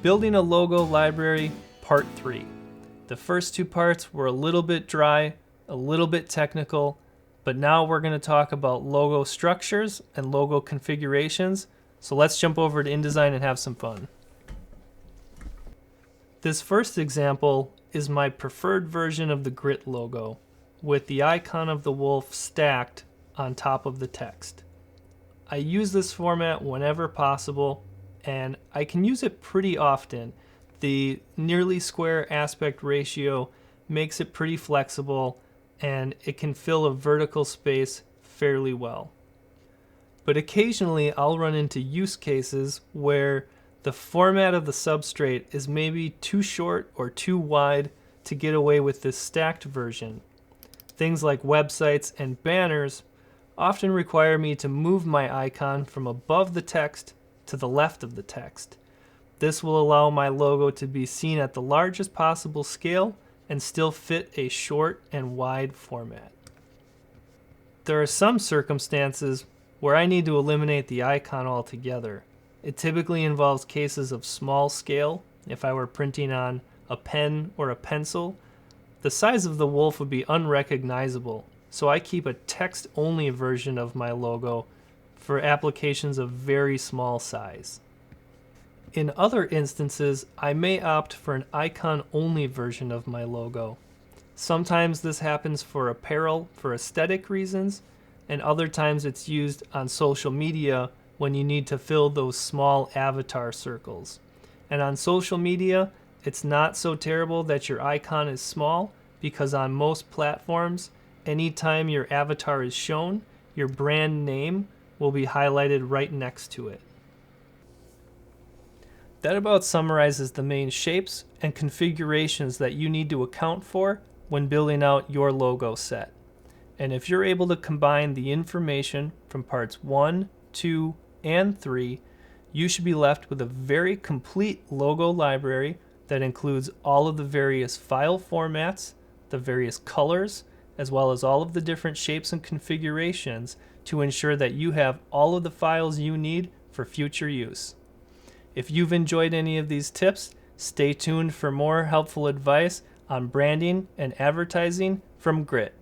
Building a logo library, part 3. The first two parts were a little bit dry, a little bit technical, but now we're going to talk about logo structures and logo configurations. So let's jump over to InDesign and have some fun. This first example is my preferred version of the grit logo, with the icon of the wolf stacked on top of the text. I use this format whenever possible, and I can use it pretty often. The nearly square aspect ratio makes it pretty flexible, and it can fill a vertical space fairly well. But occasionally I'll run into use cases where the format of the substrate is maybe too short or too wide to get away with this stacked version. Things like websites and banners often require me to move my icon from above the text to the left of the text. This will allow my logo to be seen at the largest possible scale and still fit a short and wide format. There are some circumstances where I need to eliminate the icon altogether. It typically involves cases of small scale. If I were printing on a pen or a pencil, the size of the wolf would be unrecognizable, so I keep a text-only version of my logo for applications of very small size. In other instances, I may opt for an icon-only version of my logo. Sometimes this happens for apparel for aesthetic reasons, and other times it's used on social media when you need to fill those small avatar circles. And on social media, it's not so terrible that your icon is small, because on most platforms, anytime your avatar is shown, your brand name will be highlighted right next to it. That about summarizes the main shapes and configurations that you need to account for when building out your logo set. And if you're able to combine the information from parts 1, 2, and 3, you should be left with a very complete logo library that includes all of the various file formats, the various colors, as well as all of the different shapes and configurations to ensure that you have all of the files you need for future use. If you've enjoyed any of these tips, stay tuned for more helpful advice on branding and advertising from Grit.